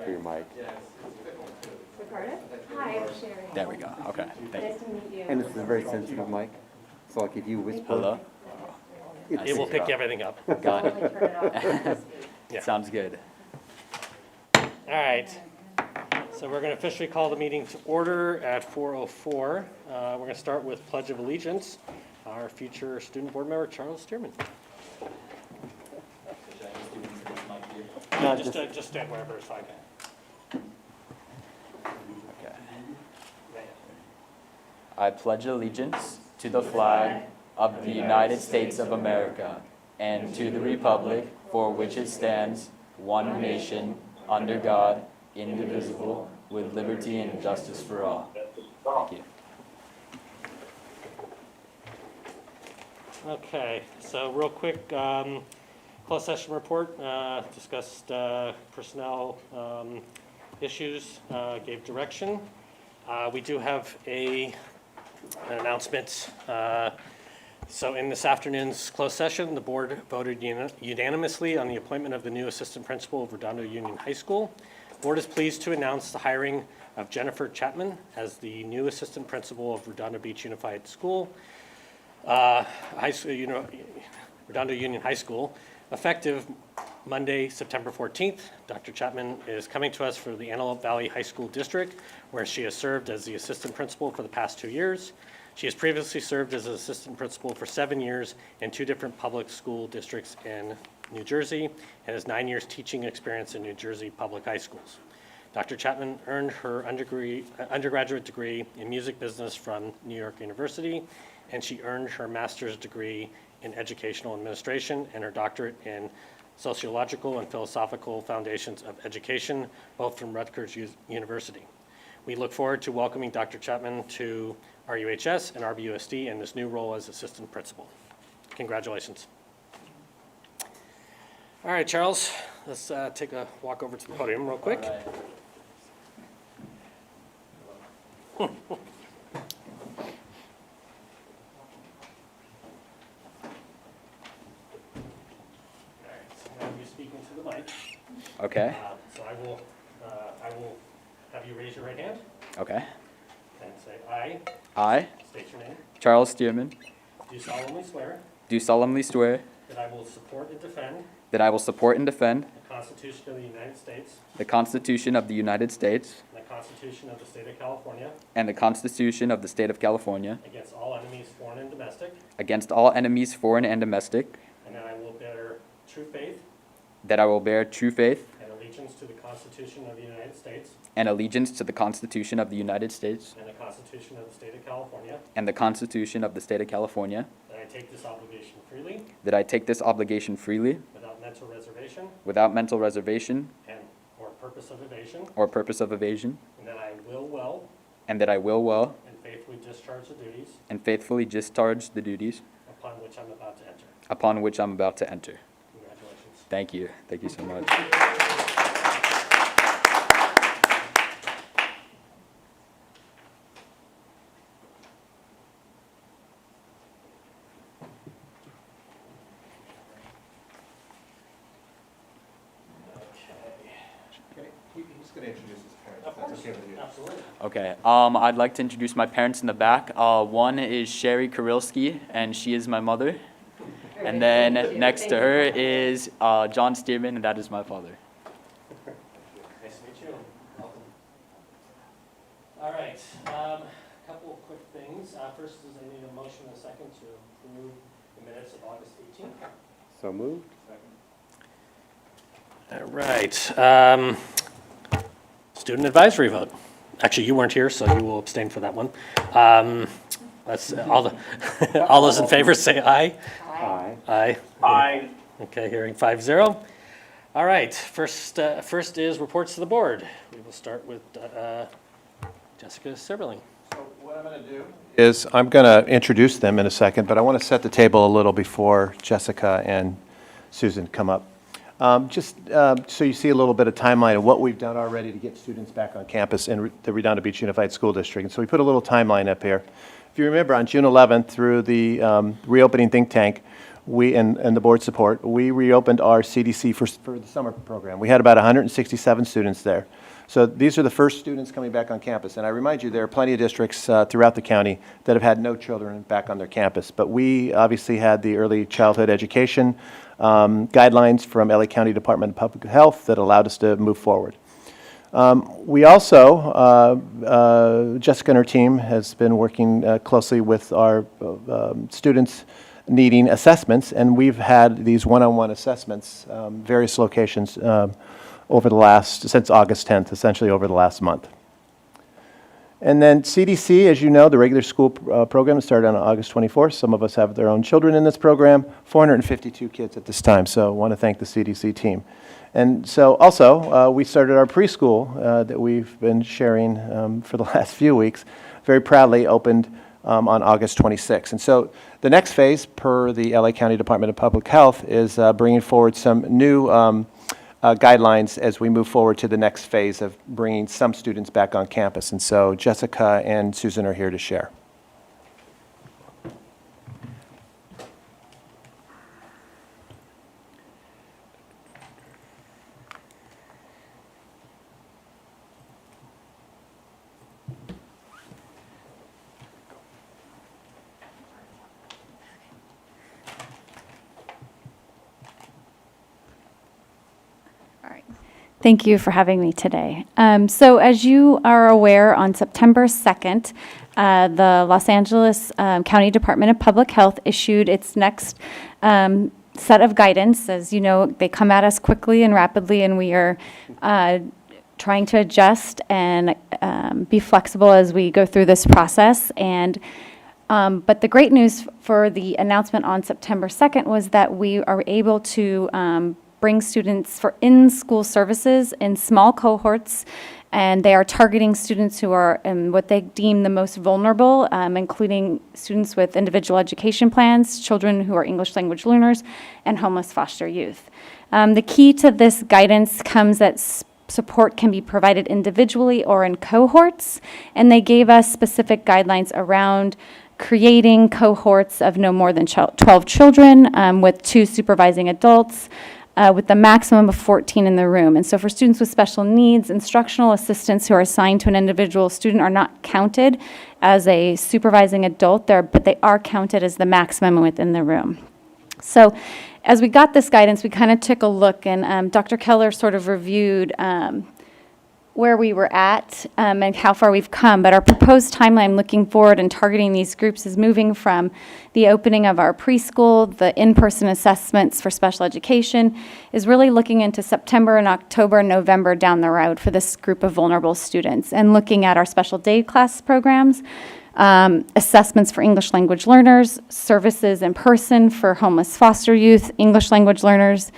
for your mic. Ricardo? Hi, I'm Sherry. There we go. Okay. Thank Nice to meet you. And this is a very sensitive mic, so like if you whisper. Hello? It will pick everything up. Got Totally it. turn it off when you speak. Yeah. Sounds good. All right. So we're going to officially call the meeting to order at 4:04. We're going to start with Pledge of Allegiance. Our future student board member, Charles Steerman. No, Just stand wherever it's fine. Okay. I pledge allegiance to the flag of the United States of America and to the republic for which it stands, one nation, under God, indivisible, with liberty and justice for all. Thank you. Okay, so real quick, closed session report, discussed personnel issues, gave direction. We do have an announcement. So in this afternoon's closed session, the board voted unanimously on the appointment of the new assistant principal of Redondo Union High School. The board is pleased to announce the hiring of Jennifer Chapman as the new assistant principal of Redondo Beach Unified School. Redondo Union High School, effective Monday, September 14th. Dr. Chapman is coming to us for the Antelope Valley High School District, where she has served as the assistant principal for the past 2 years. She has previously served as an assistant principal for 7 years in 2 different public school districts in New Jersey and has 9 years teaching experience in New Jersey public high schools. Dr. Chapman earned her undergraduate degree in music business from New York University, and she earned her master's degree in educational administration and her doctorate in sociological and philosophical foundations of education, both from Rutgers University. We look forward to welcoming Dr. Chapman to RUHS and RBUSD in this new role as assistant principal. Congratulations. All right, Charles, let's take a walk over to the podium real quick. The mic. Okay. So I will have you raise your right hand Okay. and say, I I, state your name, Charles Steerman, do solemnly swear do solemnly swear that I will support and defend that I will support and defend the Constitution of the United States the Constitution of the United States and the Constitution of the State of California and the Constitution of the State of California against all enemies, foreign and domestic, against all enemies, foreign and domestic, and that I will bear true faith that I will bear true faith and allegiance to the Constitution of the United States and allegiance to the Constitution of the United States and the Constitution of the State of California, and the Constitution of the State of California, that I take this obligation freely that I take this obligation freely without mental reservation without mental reservation or purpose of evasion, or purpose of evasion, and that I will well and that I will well and faithfully discharge the duties and faithfully discharge the duties upon which I'm about to enter. upon which I'm about to enter. Congratulations. Thank you. Thank you so much. He's going to introduce his parents. Of That's course, okay with you. absolutely. Okay. I'd like to introduce my parents in the back. One is Sherry Kirilski, and she is my mother. And then next to her is John Steerman, and that is my father. Nice to meet you. Welcome. All right, a couple of quick things. First is I need a motion and a second to approve the minutes of August 18th. So moved. All right. Student advisory vote. Actually, you weren't here, so you will abstain for that one. Let's all those in favor say aye. Aye. Aye. Aye. Okay, hearing 5-0. All right, first is reports to the board. We will start with Jessica Sibberling. So what I'm going to do is I'm going to introduce them in a second, but I want to set the table a little before Jessica and Susan come up. Just so you see a little bit of timeline of what we've done already to get students back on campus in the Redondo Beach Unified School District. And so we put a little timeline up here. If you remember, on June 11th, through the reopening think tank, and the board support, we reopened our CDC for the summer program. We had about 167 students there. So these are the first students coming back on campus. And I remind you, there are plenty of districts throughout the county that have had no children back on their campus. But we obviously had the early childhood education guidelines from LA County Department of Public Health that allowed us to move forward. We also, Jessica and her team has been working closely with our students needing assessments, and we've had these one-on-one assessments, various locations since August 10th, essentially over the last month. And then CDC, as you know, the regular school program started on August 24th. Some of us have their own children in this program, 452 kids at this time, so I want to thank the CDC team. And so also, we started our preschool that we've been sharing for the last few weeks, very proudly opened on August 26th. And so the next phase, per the LA County Department of Public Health, is bringing forward some new guidelines as we move forward to the next phase of bringing some students back on campus. And so Jessica and Susan are here to share. Thank you for having me today. So as you are aware, on September 2nd, the Los Angeles County Department of Public Health issued its next set of guidance. As you know, they come at us quickly and rapidly, and we are trying to adjust and be flexible as we go through this process. And but the great news for the announcement on September 2nd was that we are able to bring students for in-school services in small cohorts, and they are targeting students who are what they deem the most vulnerable, including students with individual education plans, children who are English language learners, and homeless foster youth. The key to this guidance comes that support can be provided individually or in cohorts, and they gave us specific guidelines around creating cohorts of no more than 12 children with 2 supervising adults, with the maximum of 14 in the room. And so for students with special needs, instructional assistants who are assigned to an individual student are not counted as a supervising adult there, but they are counted as the maximum within the room. So as we got this guidance, we kind of took a look, and Dr. Keller sort of reviewed where we were at and how far we've come. But our proposed timeline looking forward and targeting these groups is moving from the opening of our preschool, the in-person assessments for special education, is really looking into September and October and November down the road for this group of vulnerable students, and looking at our special day class programs, assessments for English language learners, services in person for homeless foster youth, English language learners,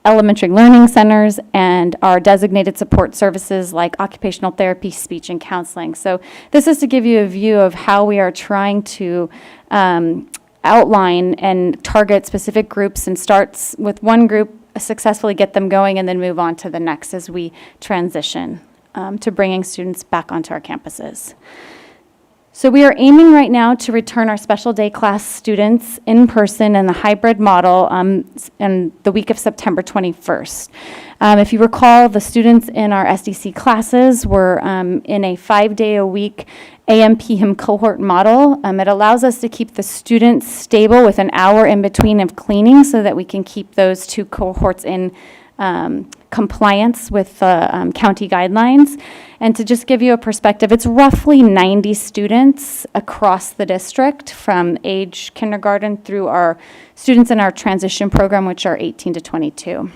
elementary learning centers, and our designated support services like occupational therapy, speech, and counseling. So this is to give you a view of how we are trying to outline and target specific groups, and starts with one group, successfully get them going, and then move on to the next as we transition to bringing students back onto our campuses. So we are aiming right now to return our special day class students in person in the hybrid model in the week of September 21st. If you recall, the students in our SDC classes were in a 5-day-a-week AM/PM cohort model. It allows us to keep the students stable with an hour in between of cleaning, so that we can keep those 2 cohorts in compliance with the county guidelines. And to just give you a perspective, it's roughly 90 students across the district from age kindergarten through our students in our transition program, which are 18 to 22.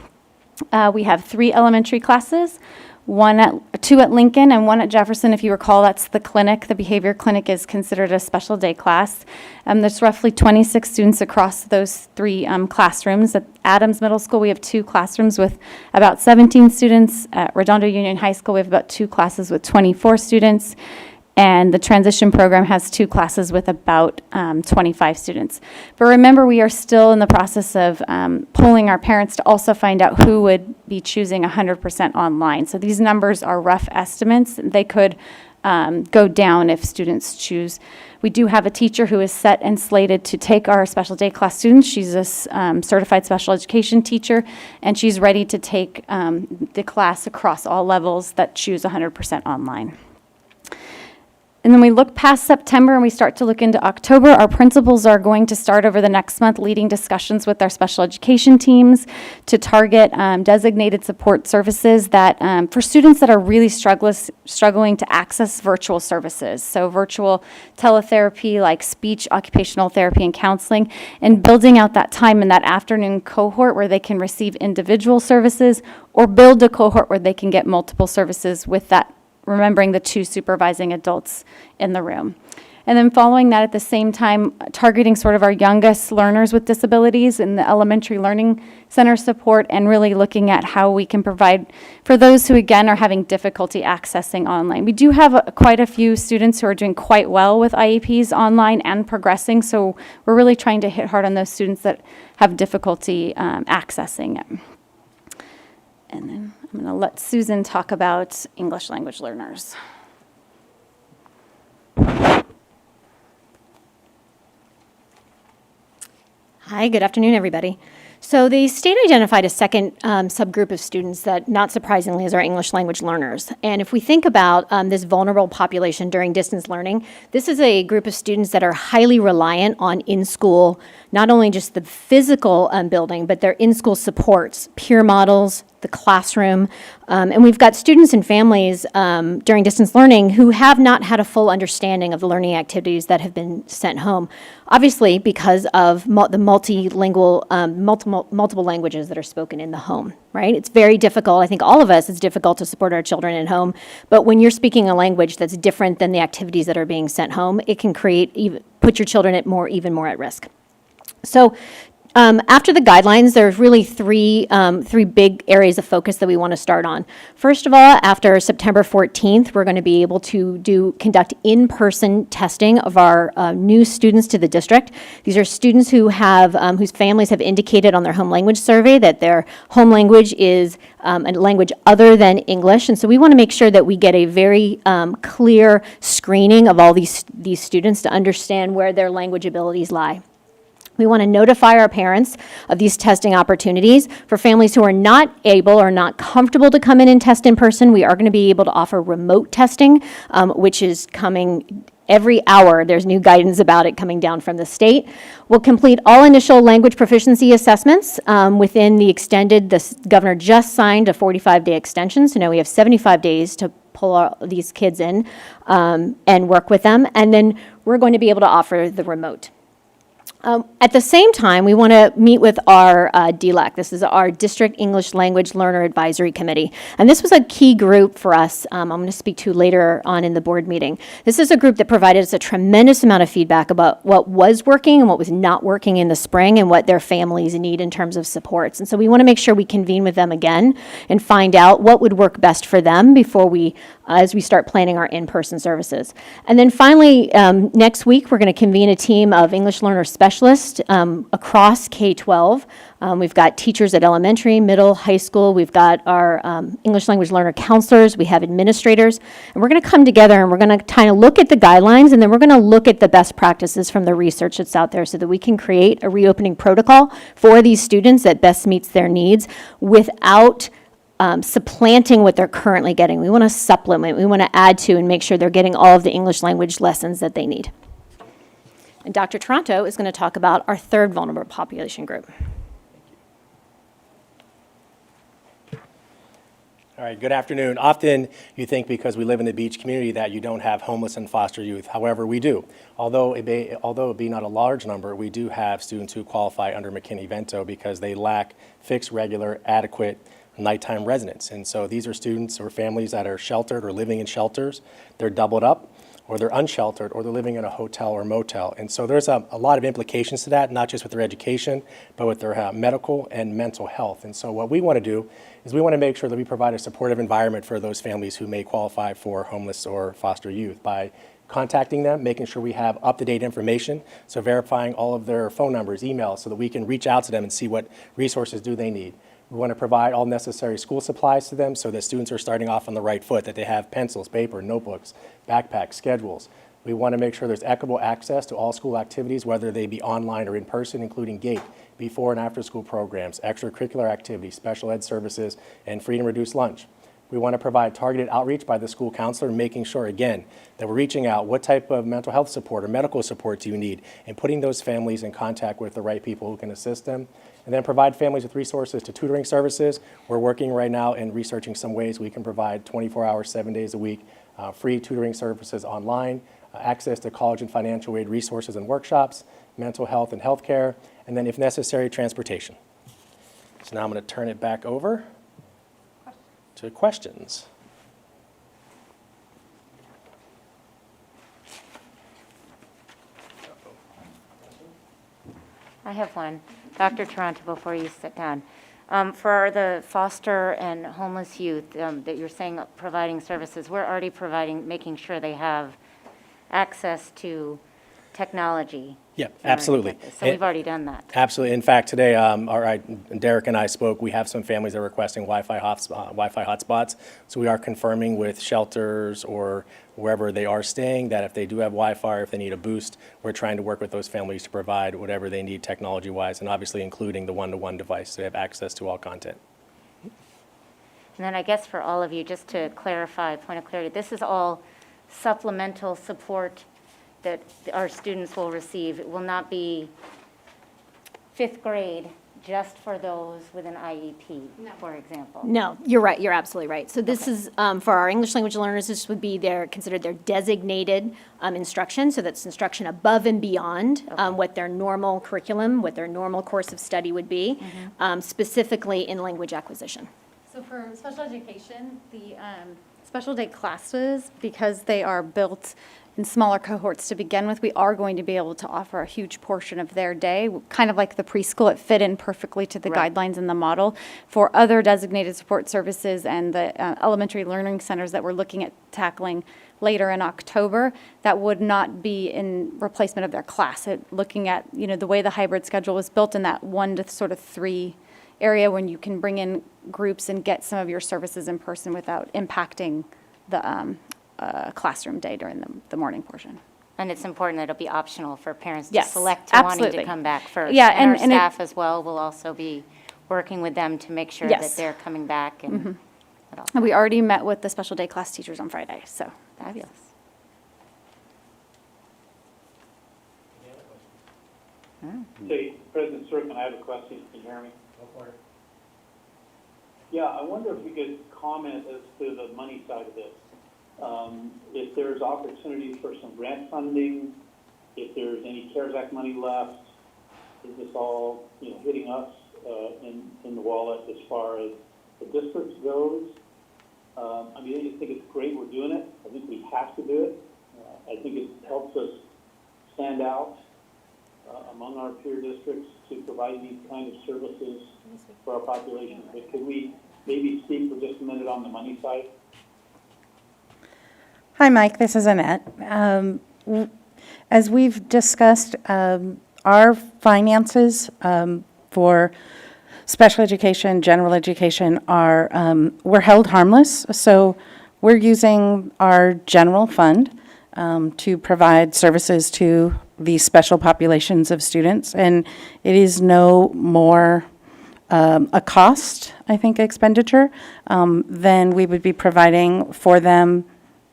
We have 3 elementary classes, 2 at Lincoln and 1 at Jefferson. If you recall, that's the clinic. The behavior clinic is considered a special day class. There's roughly 26 students across those 3 classrooms. At Adams Middle School, we have 2 classrooms with about 17 students. At Redondo Union High School, we have about 2 classes with 24 students. And the transition program has 2 classes with about 25 students. But remember, we are still in the process of polling our parents to also find out who would be choosing 100% online. So these numbers are rough estimates. They could go down if students choose. We do have a teacher who is set and slated to take our special day class students. She's a certified special education teacher, and she's ready to take the class across all levels that choose 100% online. And then we look past September and we start to look into October. Our principals are going to start over the next month leading discussions with our special education teams to target designated support services that for students that are really struggling to access virtual services. So virtual teletherapy like speech, occupational therapy, and counseling, and building out that time in that afternoon cohort where they can receive individual services or build a cohort where they can get multiple services with that, remembering the 2 supervising adults in the room. And then following that, at the same time, targeting sort of our youngest learners with disabilities in the elementary learning center support, and really looking at how we can provide for those who, again, are having difficulty accessing online. We do have quite a few students who are doing quite well with IEPs online and progressing, so we're really trying to hit hard on those students that have difficulty accessing it. And then I'm going to let Susan talk about English language learners. Hi, good afternoon, everybody. So the state identified a second subgroup of students that, not surprisingly, is our English language learners. And if we think about this vulnerable population during distance learning, this is a group of students that are highly reliant on in-school, not only just the physical building, but their in-school supports, peer models, the classroom. And we've got students and families during distance learning who have not had a full understanding of the learning activities that have been sent home, obviously because of the multilingual, multiple languages that are spoken in the home, right? It's very difficult. I think all of us, it's difficult to support our children at home. But when you're speaking a language that's different than the activities that are being sent home, it can put your children at even more at risk. So after the guidelines, there's really three big areas of focus that we want to start on. First of all, after September 14th, we're going to be able to conduct in-person testing of our new students to the district. These are students who have whose families have indicated on their home language survey that their home language is a language other than English, and so we want to make sure that we get a very clear screening of all these students to understand where their language abilities lie. We want to notify our parents of these testing opportunities. For families who are not able or not comfortable to come in and test in person, we are going to be able to offer remote testing, which is coming every hour. There's new guidance about it coming down from the state. We'll complete all initial language proficiency assessments within the governor just signed a 45-day extension, so now we have 75 days to pull these kids in and work with them, and then we're going to be able to offer the remote. At the same time, we want to meet with our DLAC. This is our District English Language Learner Advisory Committee. And this was a key group for us. I'm going to speak to later on in the board meeting. This is a group that provided us a tremendous amount of feedback about what was working and what was not working in the spring and what their families need in terms of supports. And so we want to make sure we convene with them again and find out what would work best for them before as we start planning our in-person services. And then finally, next week, we're going to convene a team of English learner specialists across K-12. We've got teachers at elementary, middle, high school. We've got our English language learner counselors. We have administrators. And we're going to come together and we're going to kind of look at the guidelines, and then we're going to look at the best practices from the research that's out there so that we can create a reopening protocol for these students that best meets their needs without supplanting what they're currently getting. We want to supplement, we want to add to and make sure they're getting all of the English language lessons that they need. And Dr. Toronto is going to talk about our third vulnerable population group. All right, good afternoon. Often you think because we live in the beach community that you don't have homeless and foster youth. However, we do. Although it be not a large number, we do have students who qualify under McKinney-Vento because they lack fixed, regular, adequate nighttime residence. And so these are students or families that are sheltered or living in shelters. They're doubled up, or they're unsheltered, or they're living in a hotel or motel. And so there's a lot of implications to that, not just with their education, but with their medical and mental health. And so what we want to do is we want to make sure that we provide a supportive environment for those families who may qualify for homeless or foster youth by contacting them, making sure we have up-to-date information, so verifying all of their phone numbers, emails, so that we can reach out to them and see what resources do they need. We want to provide all necessary school supplies to them so that students are starting off on the right foot, that they have pencils, paper, notebooks, backpacks, schedules. We want to make sure there's equitable access to all school activities, whether they be online or in person, including GATE, before and after school programs, extracurricular activities, special ed services, and free and reduced lunch. We want to provide targeted outreach by the school counselor, making sure, again, that we're reaching out, what type of mental health support or medical support do you need, and putting those families in contact with the right people who can assist them. And then provide families with resources to tutoring services. We're working right now and researching some ways we can provide 24 hours, 7 days a week, free tutoring services online, access to college and financial aid resources and workshops, mental health and healthcare, and then, if necessary, transportation. So now I'm going to turn it back over to questions. I have one. Dr. Toronto, before you sit down. For the foster and homeless youth that you're saying providing services, we're already making sure they have access to technology. Yeah, in order to absolutely. get this. So we've already done that. Absolutely. In fact, today, Derek and I spoke. We have some families that are requesting Wi-Fi hotspots. So we are confirming with shelters or wherever they are staying that if they do have Wi-Fi or if they need a boost, we're trying to work with those families to provide whatever they need technology-wise, and obviously including the one-to-one device so they have access to all content. And then I guess for all of you, just to clarify, point of clarity, this is all supplemental support that our students will receive. It will not be fifth grade just for those with an IEP, for example. No, you're right. You're absolutely right. So this is, for our English language learners, this would be considered their designated instruction. So that's instruction above and beyond what their normal curriculum, what their normal course of study would be, specifically in language acquisition. So for special education, the special day classes, because they are built in smaller cohorts to begin with, we are going to be able to offer a huge portion of their day, kind of like the preschool. It fit in perfectly to the Right. guidelines and the model. For other designated support services and the elementary learning centers that we're looking at tackling later in October, that would not be in replacement of their class. Looking at, the way the hybrid schedule was built in that 1 to sort of 3 area when you can bring in groups and get some of your services in person without impacting the classroom day during the morning portion. And it's important that it'll be optional for parents to Yes, select wanting absolutely. to come back first. Yeah, And our and it- staff as well will also be working with them to make sure that Yes. they're coming back and it all. And we already met with the special day class teachers on Friday, so. Fabulous. Hey, President Steerman, I have a question. Can you hear me? Yeah, I wonder if you could comment as to the money side of this. If there's opportunities for some grant funding, if there's any CARES Act money left, is this all, hitting us in the wallet as far as the district goes? I just think it's great we're doing it. I think we have to do it. I think it helps us stand out among our peer districts to provide these kind of services for our population. But could we maybe speak for just a minute on the money side? Hi, Mike. This is Annette. As we've discussed, our finances for special education, general education are, we're held harmless. So we're using our general fund to provide services to these special populations of students. And it is no more a cost, I think, expenditure than we would be providing for them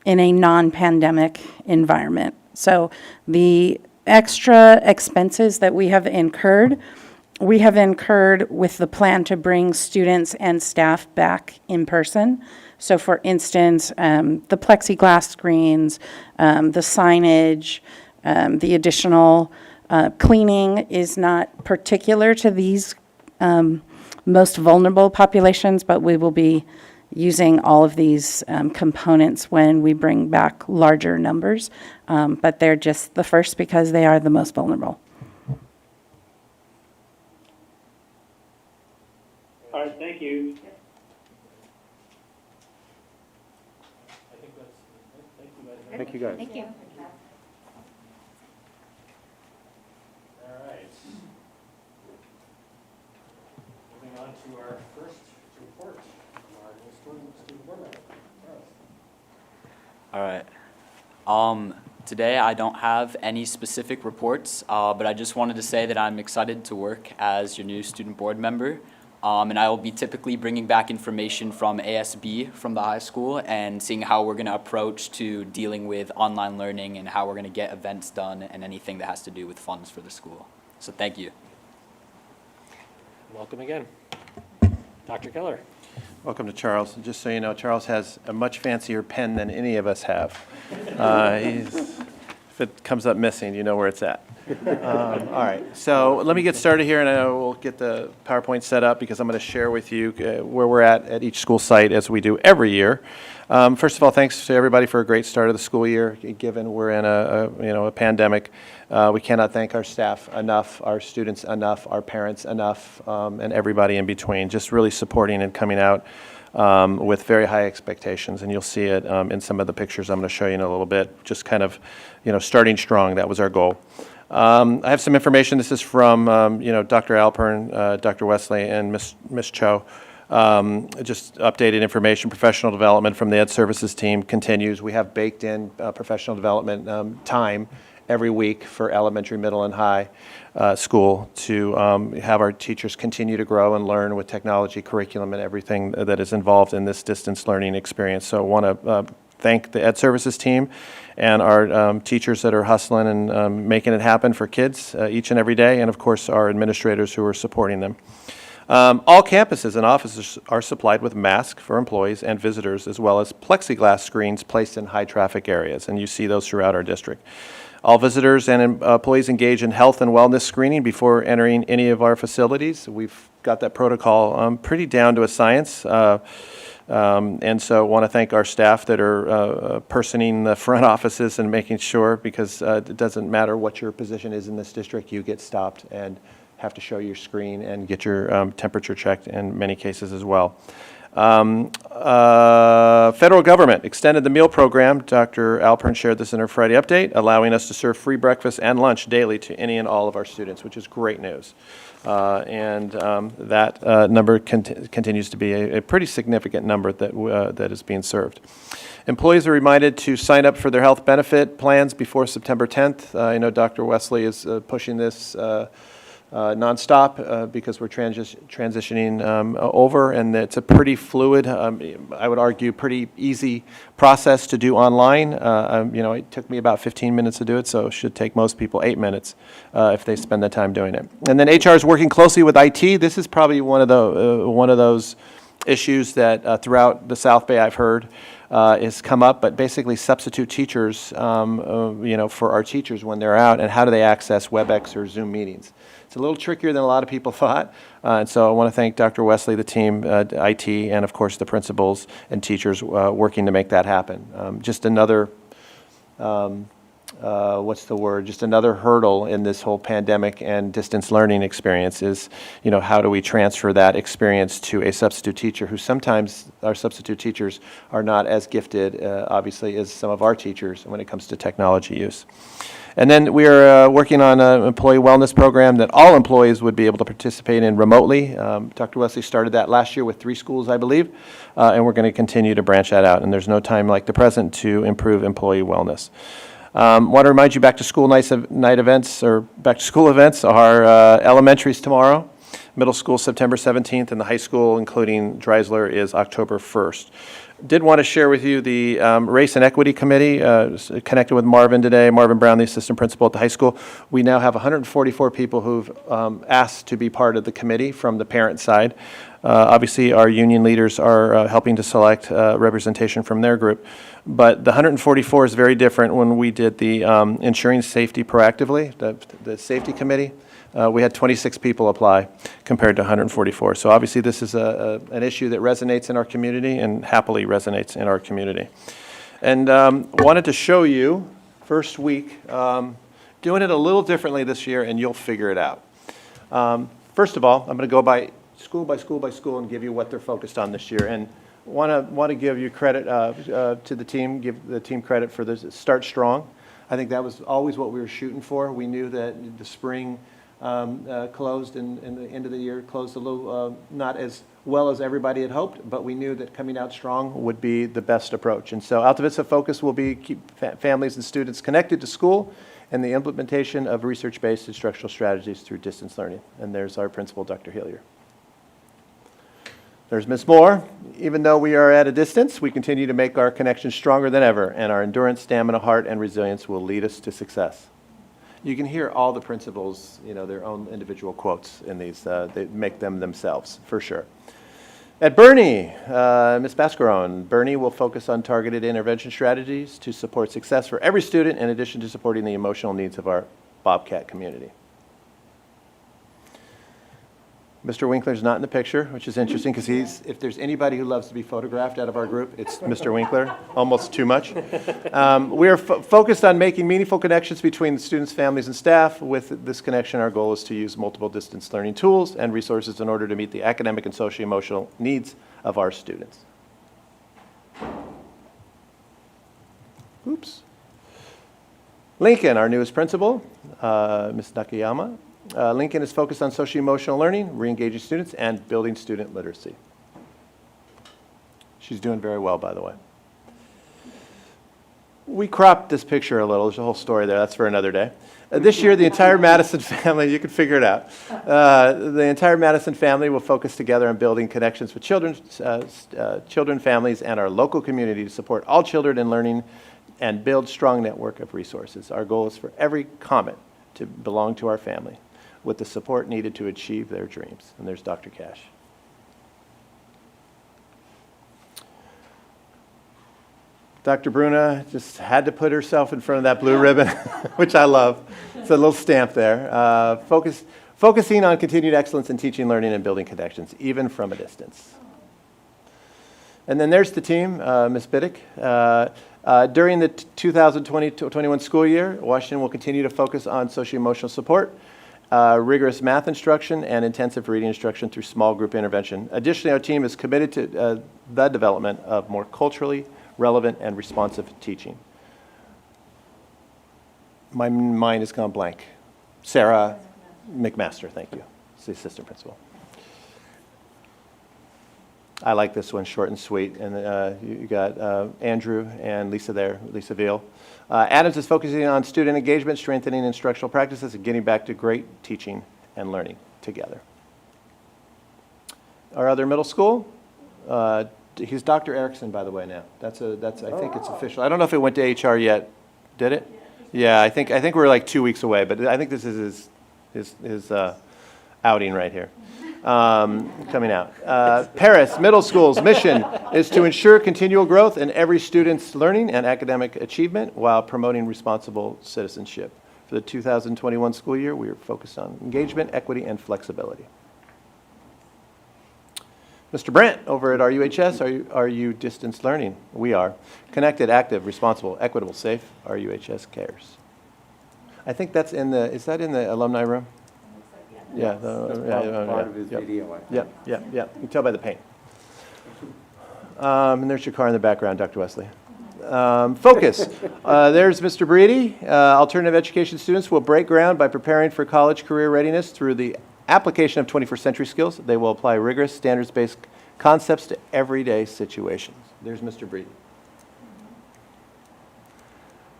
in a non-pandemic environment. So the extra expenses that we have incurred with the plan to bring students and staff back in person. So for instance, the plexiglass screens, the signage, the additional cleaning is not particular to these most vulnerable populations, but we will be using all of these components when we bring back larger numbers. But they're just the first because they are the most vulnerable. All right, thank you. Thank you, guys. Thank you. All right. Moving on to our first report from our new student board member. Charles. All right. Today I don't have any specific reports, but I just wanted to say that I'm excited to work as your new student board member. And I will be typically bringing back information from ASB from the high school and seeing how we're going to approach to dealing with online learning and how we're going to get events done and anything that has to do with funds for the school. So thank you. Welcome again. Dr. Keller. Welcome to Charles. Just so you know, Charles has a much fancier pen than any of us have. If it comes up missing, you know where it's at. All right, so let me get started here, and I will get the PowerPoint set up because I'm going to share with you where we're at each school site as we do every year. First of all, thanks to everybody for a great start of the school year. Given we're in a pandemic, we cannot thank our staff enough, our students enough, our parents enough, and everybody in between. Just really supporting and coming out with very high expectations, and you'll see it in some of the pictures I'm going to show you in a little bit. Just kind of, starting strong. That was our goal. I have some information. This is from, Dr. Alpern, Dr. Wesley, and Ms. Cho. Just updated information. Professional development from the Ed Services team continues. We have baked in professional development time every week for elementary, middle, and high school to have our teachers continue to grow and learn with technology, curriculum, and everything that is involved in this distance learning experience. So I want to thank the Ed Services team and our teachers that are hustling and making it happen for kids each and every day, and of course our administrators who are supporting them. All campuses and offices are supplied with masks for employees and visitors, as well as plexiglass screens placed in high traffic areas, and you see those throughout our district. All visitors and employees engage in health and wellness screening before entering any of our facilities. We've got that protocol pretty down to a science. And so I want to thank our staff that are personing the front offices and making sure, because it doesn't matter what your position is in this district, you get stopped and have to show your screen and get your temperature checked in many cases as well. Federal government extended the meal program. Dr. Alpern shared this in her Friday update, allowing us to serve free breakfast and lunch daily to any and all of our students, which is great news. That number continues to be a pretty significant number that is being served. Employees are reminded to sign up for their health benefit plans before September 10th. I know Dr. Wesley is pushing this nonstop because we're transitioning over, and it's a pretty fluid, I would argue, pretty easy process to do online. It took me about 15 minutes to do it, so it should take most people 8 minutes if they spend the time doing it. And then HR is working closely with IT. This is probably one of those issues that throughout the South Bay I've heard has come up, but basically substitute teachers, for our teachers when they're out, and how do they access WebEx or Zoom meetings. It's a little trickier than a lot of people thought, and so I want to thank Dr. Wesley, the team, IT, and of course the principals and teachers working to make that happen. Just another, just another hurdle in this whole pandemic and distance learning experience is, how do we transfer that experience to a substitute teacher who sometimes our substitute teachers are not as gifted, obviously, as some of our teachers when it comes to technology use. And then we are working on an employee wellness program that all employees would be able to participate in remotely. Dr. Wesley started that last year with 3 schools, I believe, and we're going to continue to branch that out. And there's no time like the present to improve employee wellness. Want to remind you, back to school night events, or back to school events, are elementaries tomorrow, middle school September 17th, and the high school, including Dreisler, is October 1st. Did want to share with you the Race and Equity Committee, connected with Marvin today, Marvin Brown, the assistant principal at the high school. We now have 144 people who've asked to be part of the committee from the parent side. Obviously, our union leaders are helping to select representation from their group. But the 144 is very different when we did the ensuring safety proactively, the safety committee. We had 26 people apply compared to 144. So obviously this is an issue that resonates in our community and happily resonates in our community. And wanted to show you, first week, doing it a little differently this year, and you'll figure it out. First of all, I'm going to go by school by school by school and give you what they're focused on this year. And want to give you credit to the team, give the team credit for this. Start strong. I think that was always what we were shooting for. We knew that the spring closed in the end of the year, closed a little, not as well as everybody had hoped, but we knew that coming out strong would be the best approach. And so Alta Vista focus will be keep families and students connected to school and the implementation of research-based instructional strategies through distance learning. And there's our principal, Dr. Hillier. There's Ms. Moore. Even though we are at a distance, we continue to make our connections stronger than ever, and our endurance, stamina, heart, and resilience will lead us to success. You can hear all the principals, their own individual quotes in these. They make them themselves, for sure. At Bernie, Ms. Bascarone, Bernie will focus on targeted intervention strategies to support success for every student, in addition to supporting the emotional needs of our Bobcat community. Mr. Winkler's not in the picture, which is interesting because if there's anybody who loves to be photographed out of our group, it's Mr. Winkler, almost too much. We are focused on making meaningful connections between the students, families, and staff. With this connection, our goal is to use multiple distance learning tools and resources in order to meet the academic and socio-emotional needs of our students. Oops. Lincoln, our newest principal, Ms. Nakayama. Lincoln is focused on socio-emotional learning, re-engaging students, and building student literacy. She's doing very well, by the way. We cropped this picture a little. There's a whole story there. That's for another day. This year, the entire Madison family, you can figure it out. The entire Madison family will focus together on building connections with children, families, and our local community to support all children in learning and build strong network of resources. Our goal is for every comment to belong to our family, with the support needed to achieve their dreams. And there's Dr. Cash. Dr. Bruna just had to put herself in front of that blue ribbon, which I love. It's a little stamp there. Focusing on continued excellence in teaching, learning, and building connections, even from a distance. And then there's the team, Ms. Biddick. During the 2020-21 school year, Washington will continue to focus on socio-emotional support, rigorous math instruction, and intensive reading instruction through small group intervention. Additionally, our team is committed to the development of more culturally relevant and responsive teaching. My mind has gone blank. Sarah McMaster, thank you. She's the assistant principal. I like this one, short and sweet. And you got Andrew and Lisa there, Lisa Veal. Adams is focusing on student engagement, strengthening instructional practices, and getting back to great teaching and learning together. Our other middle school, he's Dr. Erickson, by the way, now. I think it's official. I don't know if it went to HR yet. Did it? Yeah, I think we're like 2 weeks away, but I think this is his outing right here. Coming out. Paris Middle School's mission is to ensure continual growth in every student's learning and academic achievement while promoting responsible citizenship. For the 2021 school year, we are focused on engagement, equity, and flexibility. Mr. Brandt over at RUHS, are you distance learning? We are. Connected, active, responsible, equitable, safe, RUHS cares. I think that's is that in the alumni room? Yeah, part of his video, I think. Yeah. You can tell by the paint. And there's your car in the background, Dr. Wesley. Focus. There's Mr. Breedy. Alternative education students will break ground by preparing for college career readiness through the application of 21st century skills. They will apply rigorous, standards-based concepts to everyday situations. There's Mr. Breedy.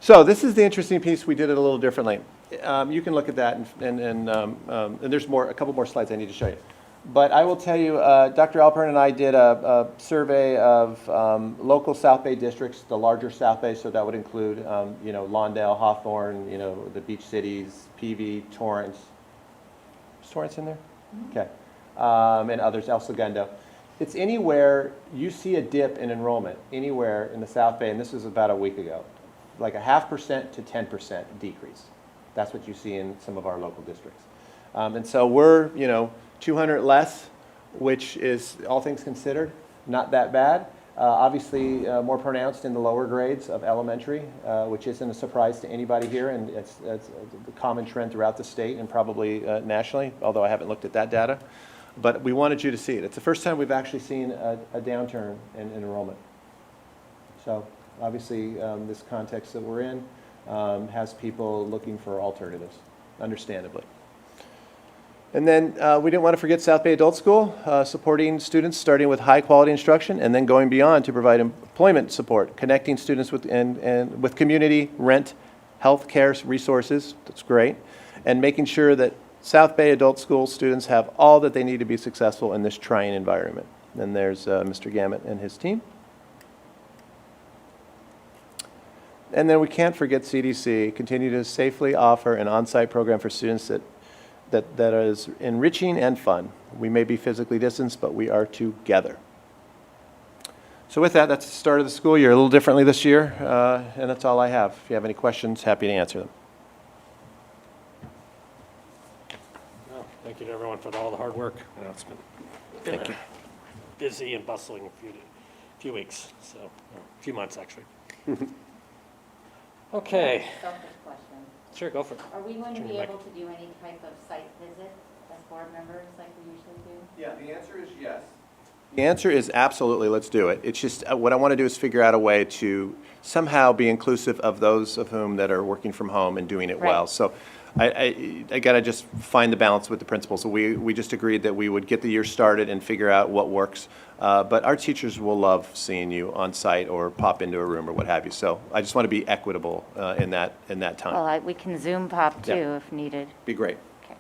So this is the interesting piece. We did it a little differently. You can look at that, and there's a couple more slides I need to show you. But I will tell you, Dr. Alpern and I did a survey of local South Bay districts, the larger South Bay, so that would include, Lawndale, Hawthorne, the beach cities, PV, Torrance. Is Torrance in there? Okay. And others, El Segundo. It's anywhere you see a dip in enrollment, anywhere in the South Bay, and this was about a week ago, like a 0.5% to 10% decrease. That's what you see in some of our local districts. And so we're, 200 less, which is, all things considered, not that bad. Obviously, more pronounced in the lower grades of elementary, which isn't a surprise to anybody here, and it's a common trend throughout the state and probably nationally, although I haven't looked at that data. But we wanted you to see it. It's the first time we've actually seen a downturn in enrollment. So obviously, this context that we're in has people looking for alternatives, understandably. And then we didn't want to forget South Bay Adult School, supporting students starting with high-quality instruction and then going beyond to provide employment support, connecting students with and with community, rent, health care resources. That's great. And making sure that South Bay Adult School students have all that they need to be successful in this trying environment. And there's Mr. Gamet and his team. And then we can't forget CDC, continue to safely offer an on-site program for students that is enriching and fun. We may be physically distanced, but we are together. So with that, that's the start of the school year, a little differently this year, and that's all I have. If you have any questions, happy to answer them. Well, thank you to everyone for all the hard work. I know it's been busy and bustling few weeks, so, or a few months, actually. Okay, Selfish question. sure, go for it. Are we going to Turn be your mic. able to do any type of site visit as board members like we usually do? Yeah, the answer is yes. The answer is absolutely, let's do it. It's just, what I want to do is figure out a way to somehow be inclusive of those of whom that are working from home and doing it well. Right. So I got to just find the balance with the principals. So we just agreed that we would get the year started and figure out what works. But our teachers will love seeing you on site or pop into a room or what have you. So I just want to be equitable in that time. Well, we can Zoom pop too Yeah. if needed. Be great. Okay.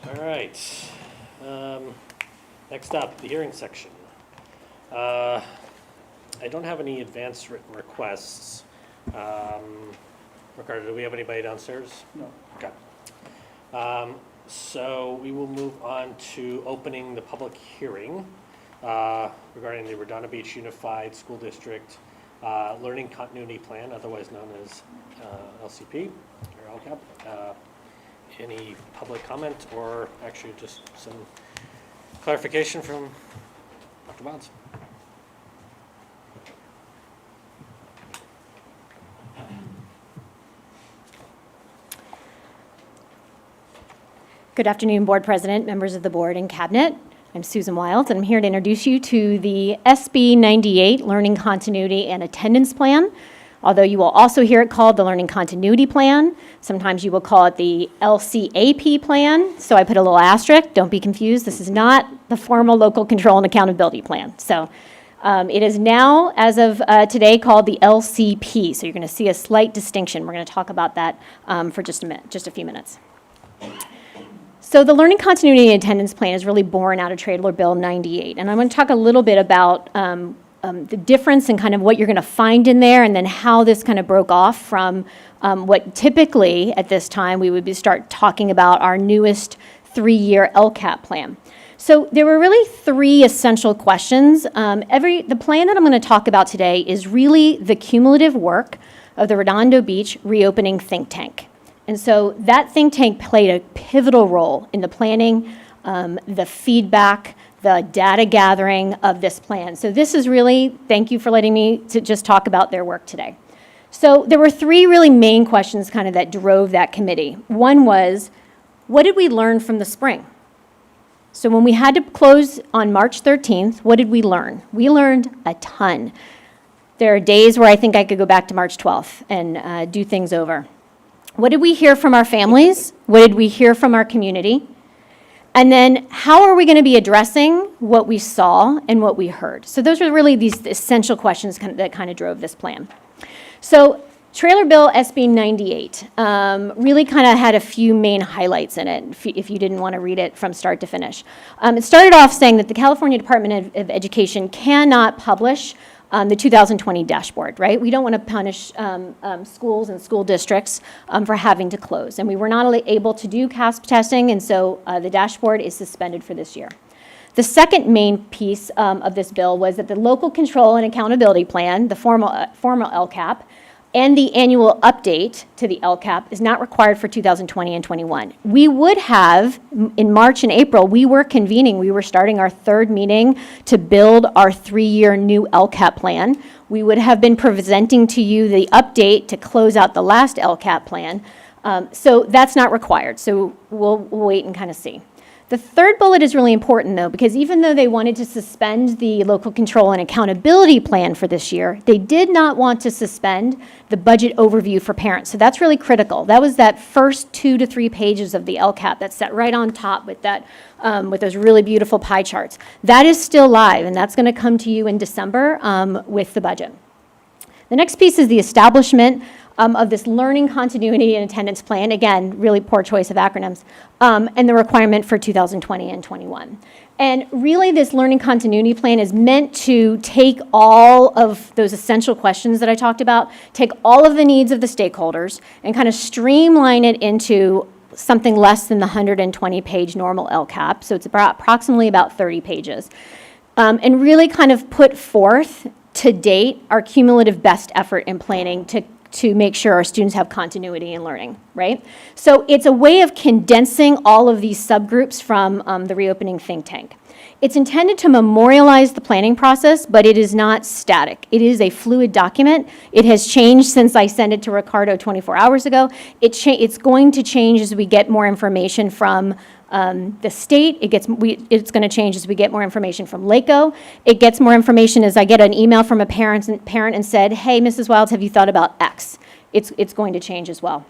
All right. Next up, the hearing section. I don't have any advance written requests. Ricardo, do we have anybody downstairs? No. Okay. So we will move on to opening the public hearing regarding the Redondo Beach Unified School District Learning Continuity Plan, otherwise known as LCP or LCAP. Any public comment or actually just some clarification from Dr. Bonds? Good afternoon, Board President, members of the Board and Cabinet. I'm Susan Wild, and I'm here to introduce you to the SB 98 Learning Continuity and Attendance Plan. Although you will also hear it called the Learning Continuity Plan. Sometimes you will call it the LCAP Plan. So I put a little asterisk. Don't be confused. This is not the formal Local Control and Accountability Plan. So it is now, as of today, called the LCP. So you're going to see a slight distinction. We're going to talk about that for just a few minutes. So the Learning Continuity and Attendance Plan is really born out of Traylor Bill 98. And I'm going to talk a little bit about the difference and kind of what you're going to find in there, and then how this kind of broke off from what typically at this time we would start talking about our newest 3-year LCAP plan. So there were really 3 essential questions. The plan that I'm going to talk about today is really the cumulative work of the Redondo Beach Reopening Think Tank. And so that think tank played a pivotal role in the planning, the feedback, the data gathering of this plan. So this is really, thank you for letting me to just talk about their work today. So there were 3 really main questions kind of that drove that committee. One was, what did we learn from the spring? So when we had to close on March 13th, what did we learn? We learned a ton. There are days where I think I could go back to March 12th and do things over. What did we hear from our families? What did we hear from our community? And then how are we going to be addressing what we saw and what we heard? So those are really these essential questions that kind of drove this plan. So Traylor Bill SB 98 really kind of had a few main highlights in it, if you didn't want to read it from start to finish. It started off saying that the California Department of Education cannot publish the 2020 dashboard, right? We don't want to punish schools and school districts for having to close. And we were not able to do CASP testing, and so the dashboard is suspended for this year. The second main piece of this bill was that the Local Control and Accountability Plan, the formal LCAP, and the annual update to the LCAP is not required for 2020 and 21. We would have, in March and April, we were starting our 3rd meeting to build our 3-year new LCAP plan. We would have been presenting to you the update to close out the last LCAP plan. So that's not required, so we'll wait and kind of see. The third bullet is really important, though, because even though they wanted to suspend the local control and accountability plan for this year, they did not want to suspend the budget overview for parents. So that's really critical. That was that first 2 to 3 pages of the LCAP that's set right on top with that, with those really beautiful pie charts. That is still live, and that's going to come to you in December with the budget. The next piece is the establishment of this learning continuity and attendance plan. Again, really poor choice of acronyms, and the requirement for 2020 and 21. And really, this learning continuity plan is meant to take all of those essential questions that I talked about, take all of the needs of the stakeholders, and kind of streamline it into something less than the 120-page normal LCAP. So it's approximately about 30 pages. And really kind of put forth, to date, our cumulative best effort in planning to make sure our students have continuity in learning, right? So it's a way of condensing all of these subgroups from the Reopening Think Tank. It's intended to memorialize the planning process, but it is not static. It is a fluid document. It has changed since I sent it to Ricardo 24 hours ago. It's going to change as we get more information from the state. It's going to change as we get more information from LACO. It gets more information as I get an email from a parent and said, hey, Mrs. Wilds, have you thought about X? It's going to change as well.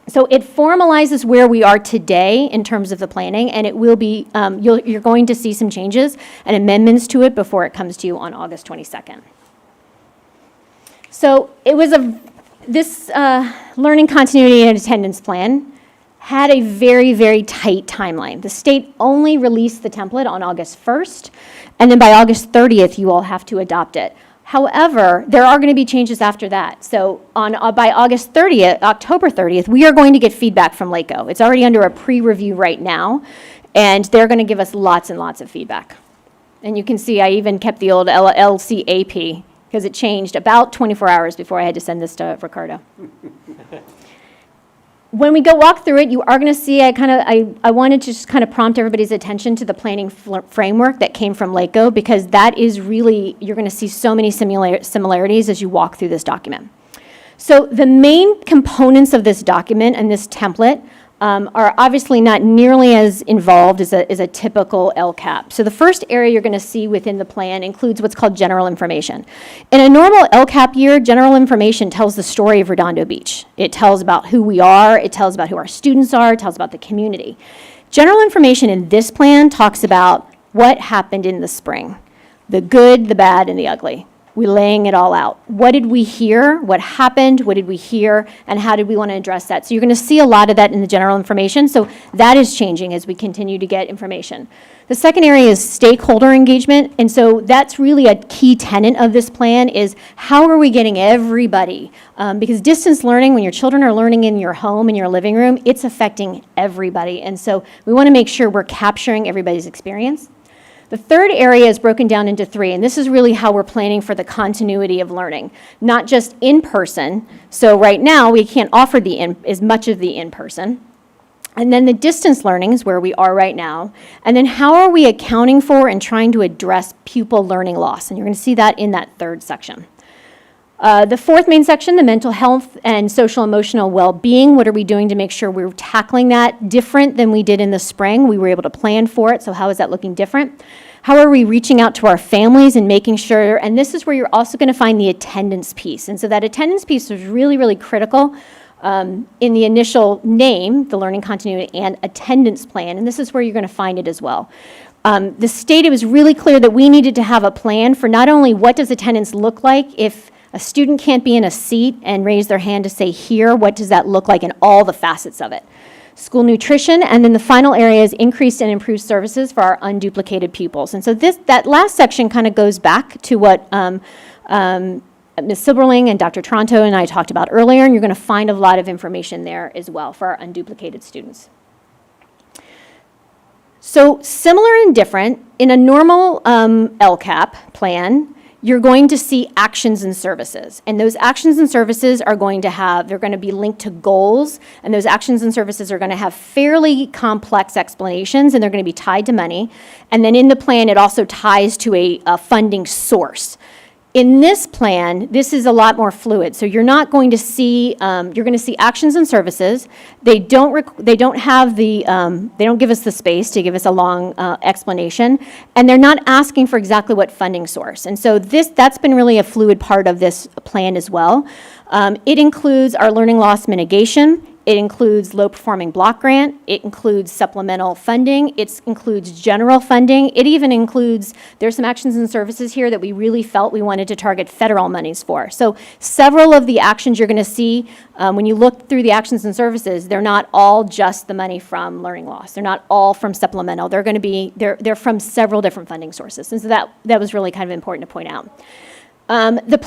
So it formalizes where we are today in terms of the planning, and it will be, you're going to see some changes and amendments to it before it comes to you on August 22nd. So it was this learning continuity and attendance plan had a very, very tight timeline. The state only released the template on August 1st, and then by August 30th, you all have to adopt it. However, there are going to be changes after that. So by August 30th, October 30th, we are going to get feedback from LACO. It's already under a pre-review right now, and they're going to give us lots and lots of feedback. And you can see I even kept the old LCAP because it changed about 24 hours before I had to send this to Ricardo. When we go walk through it, you are going to see, I wanted to just kind of prompt everybody's attention to the planning framework that came from LACO, because that is really, you're going to see so many similarities as you walk through this document. So the main components of this document and this template are obviously not nearly as involved as a typical LCAP. So the first area you're going to see within the plan includes what's called general information. In a normal LCAP year, general information tells the story of Redondo Beach. It tells about who we are, it tells about who our students are, it tells about the community. General information in this plan talks about what happened in the spring, the good, the bad, and the ugly. We're laying it all out. What did we hear? What happened? What did we hear? And how did we want to address that? So you're going to see a lot of that in the general information. So that is changing as we continue to get information. The second area is stakeholder engagement. And so that's really a key tenet of this plan is how are we getting everybody? Because distance learning, when your children are learning in your home, in your living room, it's affecting everybody. And so we want to make sure we're capturing everybody's experience. The third area is broken down into 3, and this is really how we're planning for the continuity of learning, not just in person. So right now, we can't offer as much of the in-person. And then the distance learning is where we are right now. And then how are we accounting for and trying to address pupil learning loss? And you're going to see that in that third section. The fourth main section, the mental health and social emotional well-being. What are we doing to make sure we're tackling that different than we did in the spring? We were able to plan for it, so how is that looking different? How are we reaching out to our families and making sure, and this is where you're also going to find the attendance piece. And so that attendance piece is really, really critical in the initial name, the Learning Continuity and Attendance Plan, and this is where you're going to find it as well. The state, it was really clear that we needed to have a plan for not only what does attendance look like if a student can't be in a seat and raise their hand to say here, what does that look like in all the facets of it? School nutrition, and then the final area is increased and improved services for our unduplicated pupils. And so that last section kind of goes back to what Ms. Silberling and Dr. Tronto and I talked about earlier, and you're going to find a lot of information there as well for our unduplicated students. So similar and different, in a normal LCAP plan, you're going to see actions and services. And those actions and services are going to they're going to be linked to goals, and those actions and services are going to have fairly complex explanations, and they're going to be tied to money. And then in the plan, it also ties to a funding source. In this plan, this is a lot more fluid. So you're not going to see, you're going to see actions and services. They don't have the, they don't give us the space to give us a long explanation, and they're not asking for exactly what funding source. And so that's been really a fluid part of this plan as well. It includes our learning loss mitigation. It includes low-performing block grant. It includes supplemental funding. It includes general funding. It even includes, there's some actions and services here that we really felt we wanted to target federal monies for. So several of the actions you're going to see, when you look through the actions and services, they're not all just the money from learning loss. They're not all from supplemental. They're going to be, they're from several different funding sources. And so that was really kind of important to point out. The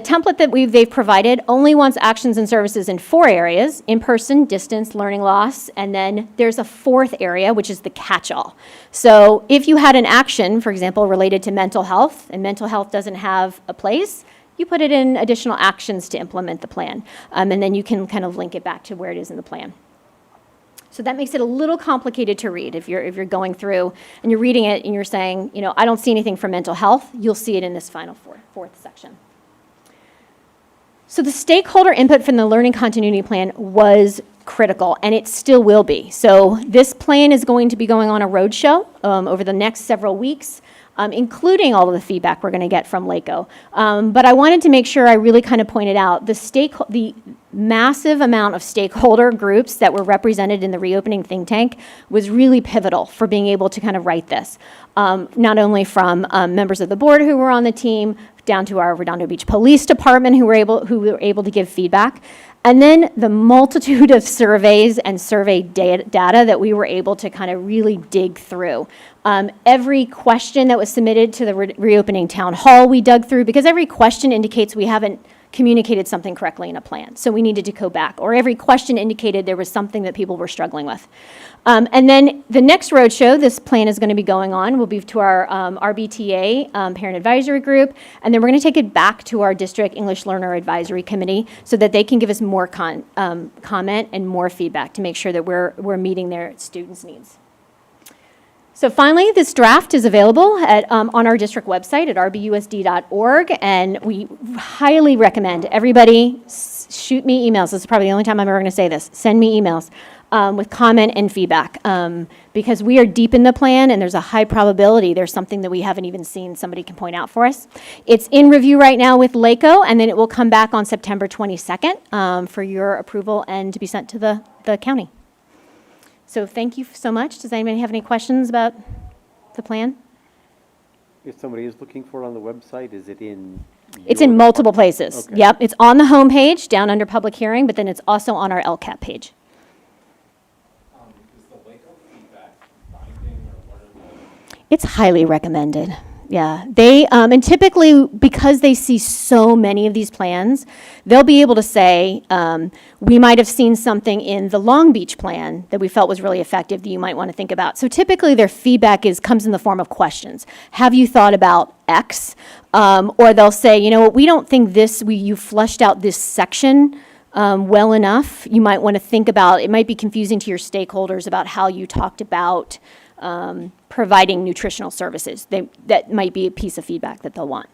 template that they've provided only wants actions and services in 4 areas: in-person, distance, learning loss, and then there's a 4th area, which is the catch-all. So if you had an action, for example, related to mental health, and mental health doesn't have a place, you put it in additional actions to implement the plan. And then you can kind of link it back to where it is in the plan. So that makes it a little complicated to read. If you're going through and you're reading it and you're saying, I don't see anything for mental health, you'll see it in this final 4th section. So the stakeholder input from the Learning Continuity Plan was critical, and it still will be. So this plan is going to be going on a roadshow over the next several weeks, including all of the feedback we're going to get from LACO. But I wanted to make sure I really kind of pointed out the massive amount of stakeholder groups that were represented in the reopening think tank was really pivotal for being able to kind of write this. Not only from members of the board who were on the team, down to our Redondo Beach Police Department who were able to give feedback. And then the multitude of surveys and survey data that we were able to kind of really dig through. Every question that was submitted to the reopening town hall we dug through, because every question indicates we haven't communicated something correctly in a plan, so we needed to go back. Or every question indicated there was something that people were struggling with. And then the next roadshow this plan is going to be going on will be to our RBTA Parent Advisory Group, and then we're going to take it back to our District English Learner Advisory Committee so that they can give us more comment and more feedback to make sure that we're meeting their students' needs. So finally, this draft is available on our district website at rbusd.org, and we highly recommend everybody shoot me emails. This is probably the only time I'm ever going to say this. Send me emails with comment and feedback, because we are deep in the plan, and there's a high probability there's something that we haven't even seen somebody can point out for us. It's in review right now with LACO, and then it will come back on September 22nd for your approval and to be sent to the county. So thank you so much. Does anybody have any questions about the plan? If somebody is looking for it on the website, is it in? It's in multiple places. Okay. Yep, it's on the homepage, down under public hearing, but then it's also on our LCAP page. Is the LACO feedback binding, or what are the? It's highly recommended. Yeah, they, and typically, because they see so many of these plans, they'll be able to say, we might have seen something in the Long Beach plan that we felt was really effective that you might want to think about. So typically, their feedback comes in the form of questions. Have you thought about X? Or they'll say, we don't think you fleshed out this section well enough. You might want to think about, it might be confusing to your stakeholders about how you talked about providing nutritional services. That might be a piece of feedback that they'll want.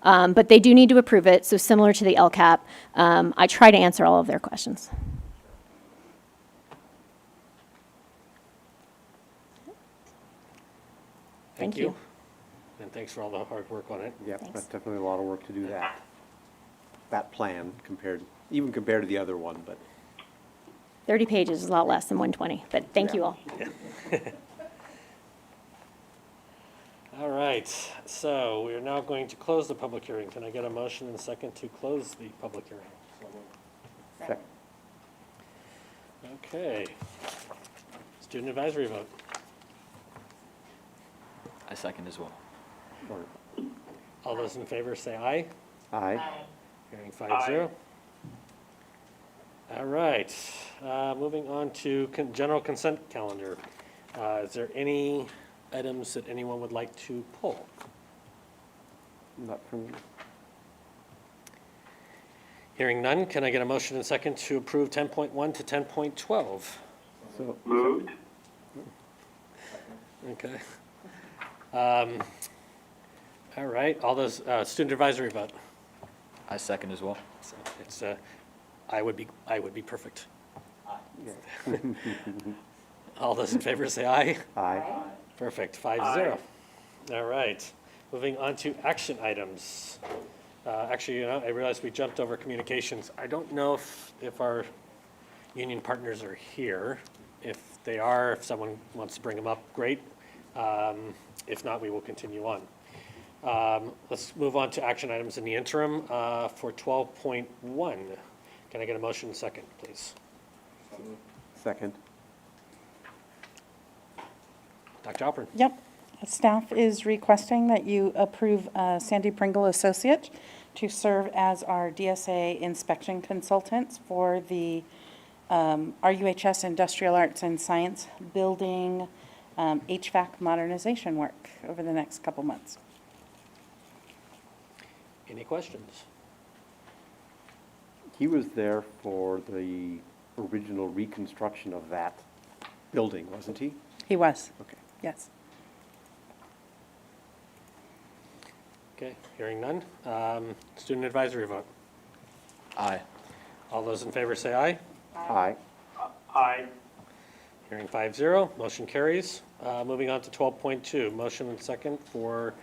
But they do need to approve it, so similar to the LCAP, I try to answer all of their questions. Thank you. And thanks for all the hard work on it. Yeah, Thanks. that's definitely a lot of work to do that plan even compared to the other one, but. 30 pages is a lot less than 120, but thank you all. All right, so we are now going to close the public hearing. Can I get a motion and a second to close the public hearing? Second. Okay. Student advisory vote. I second as well. All those in favor say aye. Aye. Hearing 5-0. All right, moving on to general consent calendar. Is there any items that anyone would like to pull? Not from you. Hearing none, can I get a motion and second to approve 10.1 to 10.12? So, Moved. Okay. All All right, all those, student advisory vote. I second as well. So it's, I would be perfect. All those in favor say aye. Aye. Perfect, 5-0. All right, moving on to action items. Actually, I realized we jumped over communications. I don't know if our union partners are here. If they are, if someone wants to bring them up, great. If not, we will continue on. Let's move on to action items in the interim for 12.1. Can I get a motion second, please? Second. Dr. Alpern? Yep. Staff is requesting that you approve Sandy Pringle Associate to serve as our DSA inspection consultants for the RUHS Industrial Arts and Science Building HVAC modernization work over the next couple months. Any questions? He was there for the original reconstruction of that building, wasn't he? He was, Okay. yes. Okay, hearing none. Student advisory vote. Aye. All those in favor say aye. Aye. Aye. Hearing 5-0, motion carries. Moving on to 12.2, motion and second for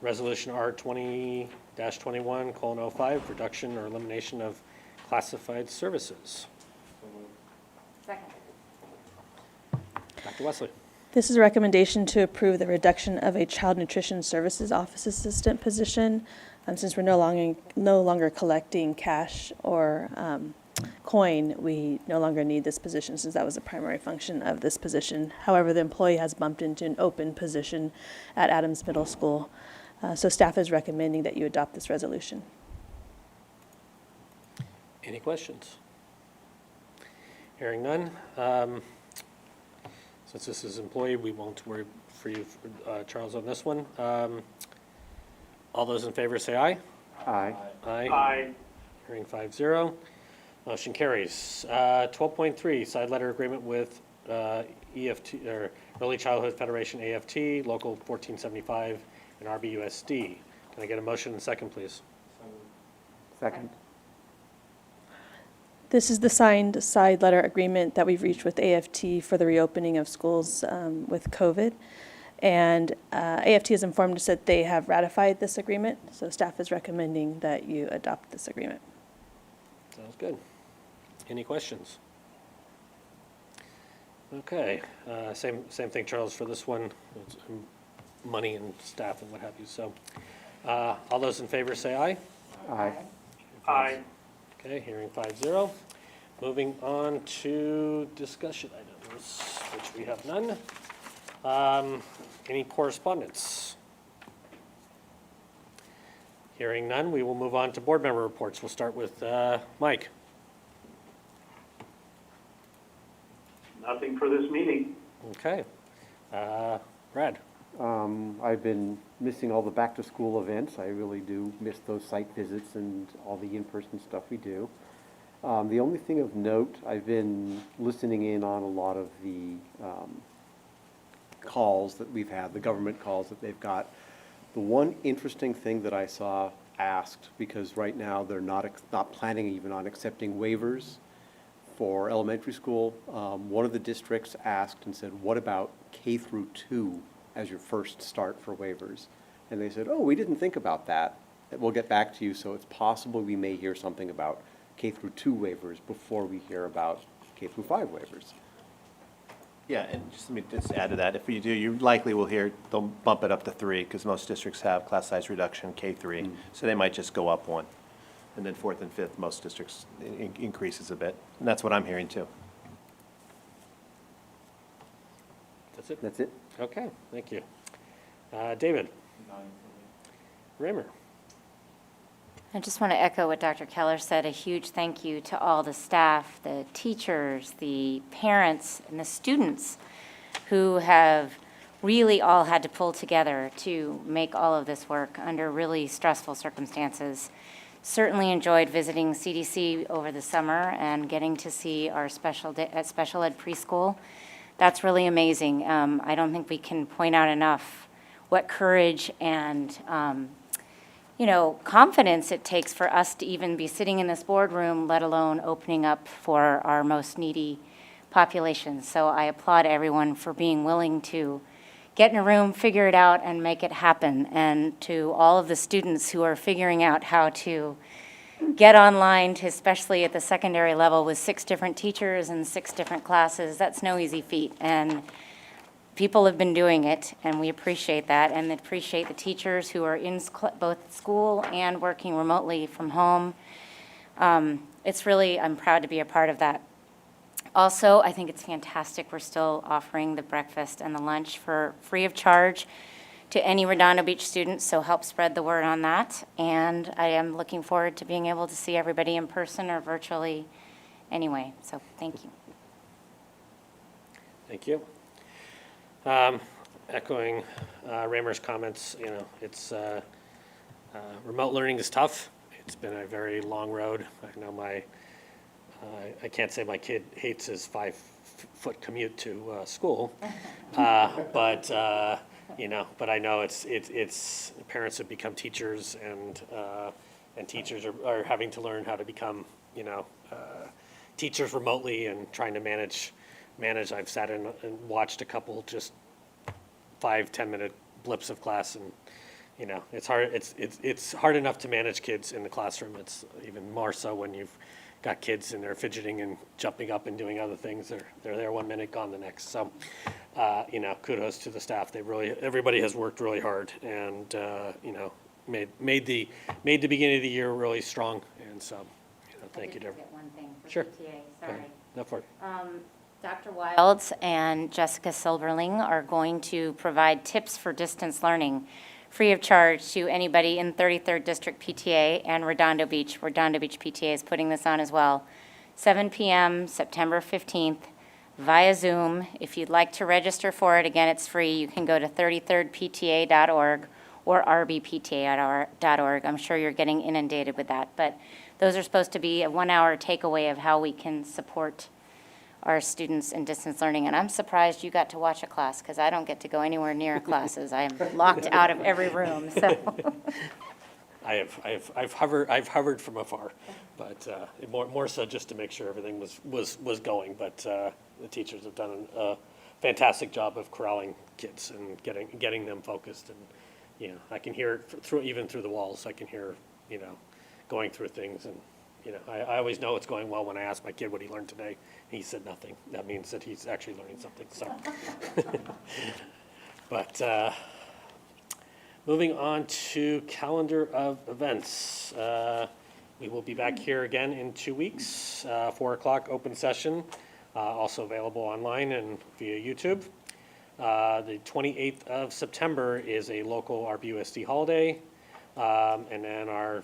resolution R 20-21:05, reduction or elimination of classified services. Second. Dr. Wesley. This is a recommendation to approve the reduction of a child nutrition services office assistant position. Since we're no longer collecting cash or coin, we no longer need this position since that was the primary function of this position. However, the employee has bumped into an open position at Adams Middle School. So staff is recommending that you adopt this resolution. Any questions? Hearing none. Since this is employee, we won't worry for you, Charles, on this one. All those in favor say aye. Aye. Aye. Aye. Hearing 5-0. Motion carries. 12.3, side letter agreement with EFT, or Early Childhood Federation AFT, Local 1475, and RBUSD. Can I get a motion and second, please? Second. This is the signed side letter agreement that we've reached with AFT for the reopening of schools with COVID. And AFT has informed us that they have ratified this agreement, so staff is recommending that you adopt this agreement. Sounds good. Any questions? Okay, same thing, Charles, for this one. It's money and staff and what have you. So all those in favor say aye. Aye. Aye. Okay, hearing 5-0. Moving on to discussion items, which we have none. Any correspondence? Hearing none, we will move on to board member reports. We'll start with Mike. Nothing for this meeting. Okay. Brad. I've been missing all the back-to-school events. I really do miss those site visits and all the in-person stuff we do. The only thing of note, I've been listening in on a lot of the calls that we've had, the government calls that they've got. The one interesting thing that I saw asked, because right now they're not planning even on accepting waivers for elementary school, one of the districts asked and said, what about K through 2 as your first start for waivers? And they said, oh, we didn't think about that. We'll get back to you, so it's possible we may hear something about K through 2 waivers before we hear about K through 5 waivers. Yeah, and just let me just add to that. If you do, you likely will hear they'll bump it up to 3 because most districts have class size reduction K3. So they might just go up 1. And then 4th and 5th, most districts increases a bit. And that's what I'm hearing too. That's it? That's it? Okay, thank you. David. Raymer. I just want to echo what Dr. Keller said. A huge thank you to all the staff, the teachers, the parents, and the students who have really all had to pull together to make all of this work under really stressful circumstances. Certainly enjoyed visiting CDC over the summer and getting to see our special ed preschool. That's really amazing. I don't think we can point out enough what courage and confidence it takes for us to even be sitting in this boardroom, let alone opening up for our most needy population. So I applaud everyone for being willing to get in a room, figure it out, and make it happen. And to all of the students who are figuring out how to get online, to especially at the secondary level with 6 different teachers and 6 different classes, that's no easy feat. And people have been doing it, and we appreciate that, and appreciate the teachers who are in both school and working remotely from home. It's really, I'm proud to be a part of that. Also, I think it's fantastic we're still offering the breakfast and the lunch for free of charge to any Redondo Beach students, so help spread the word on that. And I am looking forward to being able to see everybody in person or virtually anyway, so thank you. Thank you. Echoing Raymer's comments, it's remote learning is tough. It's been a very long road. I know I can't say my kid hates his 5-foot commute to school, but I know it's parents have become teachers, and teachers are having to learn how to become teachers remotely and trying to manage. I've sat in and watched a couple just 5-10 minute blips of class, and it's hard. It's hard enough to manage kids in the classroom. It's even more so when you've got kids and they're fidgeting and jumping up and doing other things. They're there 1 minute, gone the next. So, kudos to the staff. Everybody has worked really hard, and made the beginning of the year really strong. And so, thank you to everyone. One thing for Sure. PTA, sorry. No, for it. Dr. Wilds and Jessica Silverling are going to provide tips for distance learning free of charge to anybody in 33rd District PTA and Redondo Beach. Redondo Beach PTA is putting this on as well. 7 p.m. September 15th via Zoom. If you'd like to register for it, again, it's free. You can go to 33rdpta.org or rbpta.org. I'm sure you're getting inundated with that. But those are supposed to be a 1-hour takeaway of how we can support our students in distance learning. And I'm surprised you got to watch a class, because I don't get to go anywhere near classes. I am locked out of every room, so. I've hovered from afar, but more so just to make sure everything was going. But the teachers have done a fantastic job of corralling kids and getting them focused. And I can hear it even through the walls. I can hear going through things, and I always know it's going well when I ask my kid what he learned today. He said nothing. That means that he's actually learning something. So, but moving on to calendar of events. We will be back here again in 2 weeks, 4 o'clock open session, also available online and via YouTube. The 28th of September is a local RBUSD holiday, and then our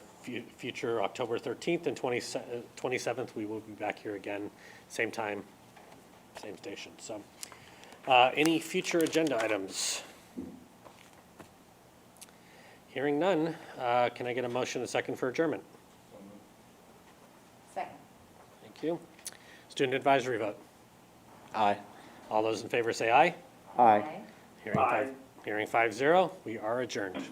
future October 13th and 27th, we will be back here again, same time, same station. So, any future agenda items? Hearing none, can I get a motion and a second for adjournment? Second. Thank you. Student advisory vote. Aye. All those in favor say aye. Aye. Hearing 5-0, we are adjourned.